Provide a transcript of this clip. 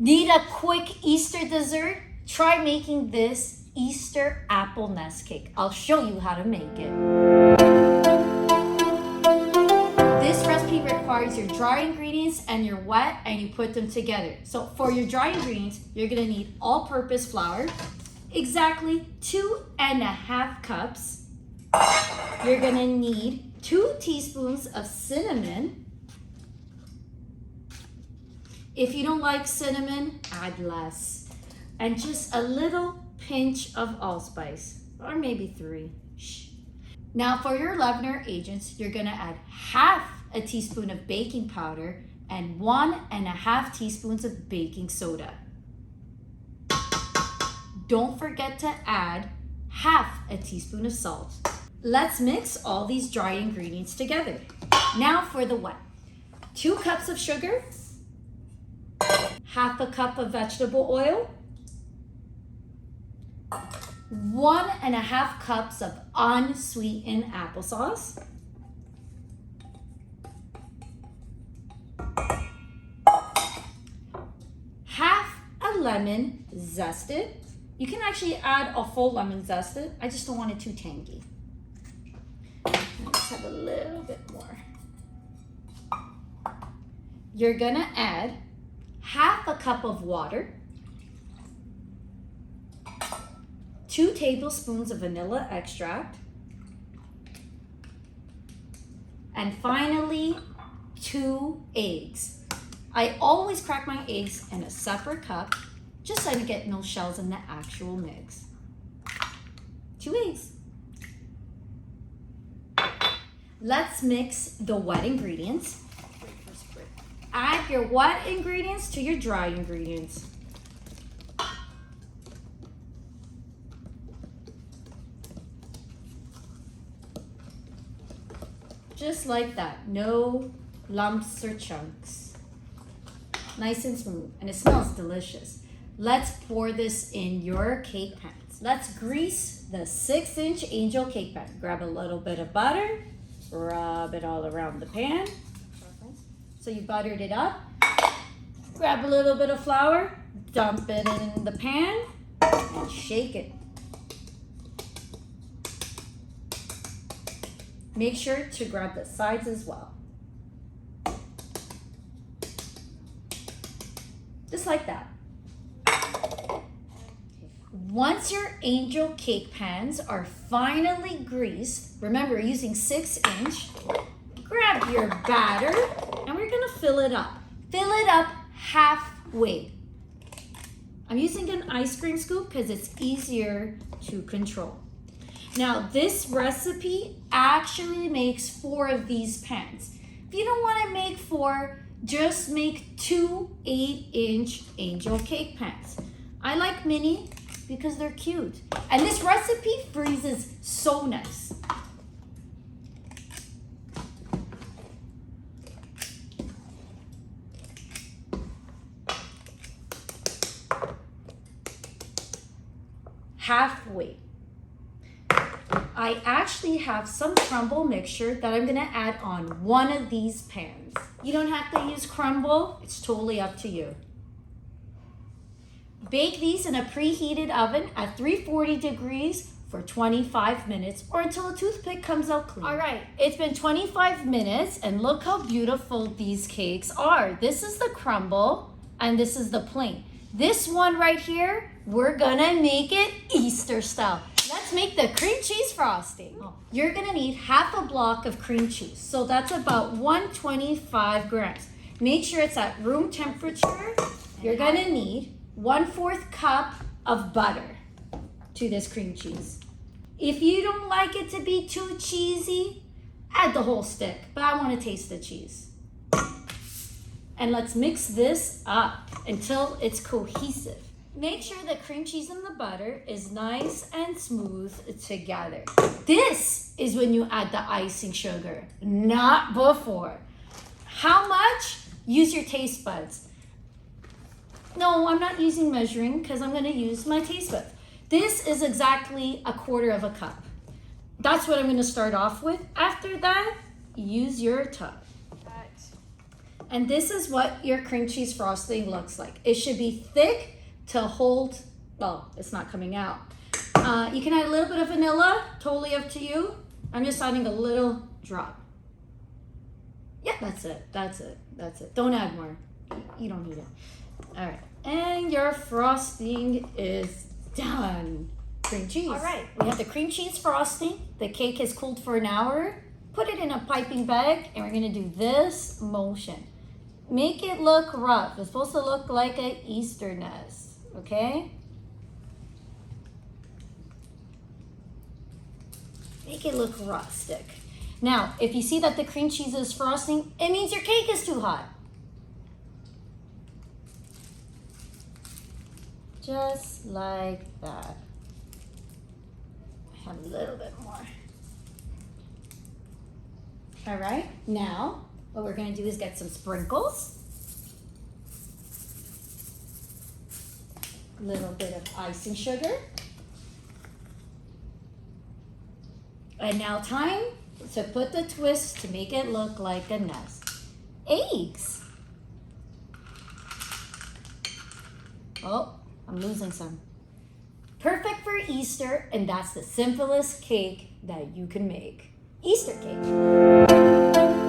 Need a quick Easter dessert? Try making this Easter apple nest cake. I'll show you how to make it. This recipe requires your dry ingredients and your wet, and you put them together. So for your dry ingredients, you're gonna need all-purpose flour, exactly 2.5 cups. You're gonna need 2 teaspoons of cinnamon. If you don't like cinnamon, add less. And just a little pinch of allspice, or maybe 3. Shh. Now for your leavener agents, you're gonna add half a teaspoon of baking powder and 1.5 teaspoons of baking soda. Don't forget to add half a teaspoon of salt. Let's mix all these dry ingredients together. Now for the wet. 2 cups of sugar, half a cup of vegetable oil, 1.5 cups of unsweetened applesauce, half a lemon zested. You can actually add a full lemon zested. I just don't want it too tangy. Let's have a little bit more. You're gonna add half a cup of water, 2 tablespoons of vanilla extract, and finally 2 eggs. I always crack my eggs in a separate cup just so I don't get no shells in the actual mix. 2 eggs. Let's mix the wet ingredients. Add your wet ingredients to your dry ingredients. Just like that, no lumps or chunks. Nice and smooth, and it smells delicious. Let's pour this in your cake pans. Let's grease the 6-inch Angel cake pan. Grab a little bit of butter, rub it all around the pan. So you buttered it up. Grab a little bit of flour, dump it in the pan, and shake it. Make sure to grab the sides as well. Just like that. Once your Angel cake pans are finally greased, remember we're using 6-inch, grab your batter and we're gonna fill it up. Fill it up halfway. I'm using an ice cream scoop because it's easier to control. Now this recipe actually makes 4 of these pans. If you don't want to make 4, just make 2 8-inch Angel cake pans. I like mini because they're cute. And this recipe freezes so nice. Halfway. I actually have some crumble mixture that I'm gonna add on one of these pans. You don't have to use crumble, it's totally up to you. Bake these in a preheated oven at 340 degrees for 25 minutes or until a toothpick comes out clean. All right, it's been 25 minutes and look how beautiful these cakes are. This is the crumble and this is the plain. This one right here, we're gonna make it Easter style. Let's make the cream cheese frosting. You're gonna need half a block of cream cheese. So that's about 125 grams. Make sure it's at room temperature. You're gonna need 1/4 cup of butter to this cream cheese. If you don't like it to be too cheesy, add the whole stick, but I wanna taste the cheese. And let's mix this up until it's cohesive. Make sure the cream cheese and the butter is nice and smooth together. This is when you add the icing sugar, not before. How much? Use your taste buds. No, I'm not using measuring because I'm gonna use my taste buds. This is exactly 1/4 cup. That's what I'm gonna start off with. After that, use your tongue. And this is what your cream cheese frosting looks like. It should be thick to hold, well, it's not coming out. You can add a little bit of vanilla, totally up to you. I'm just adding a little drop. Yeah, that's it, that's it, that's it. Don't add more, you don't need it. All right, and your frosting is done. Cream cheese. All right, we have the cream cheese frosting. The cake is cooled for an hour. Put it in a piping bag, and we're gonna do this motion. Make it look rough. It's supposed to look like an Easter nest, okay? Make it look rustic. Now, if you see that the cream cheese is frosting, it means your cake is too hot. Just like that. I have a little bit more. All right, now what we're gonna do is get some sprinkles. A little bit of icing sugar. And now time to put the twist to make it look like a nest. Eggs. Oh, I'm losing some. Perfect for Easter, and that's the simplest cake that you can make. Easter cake.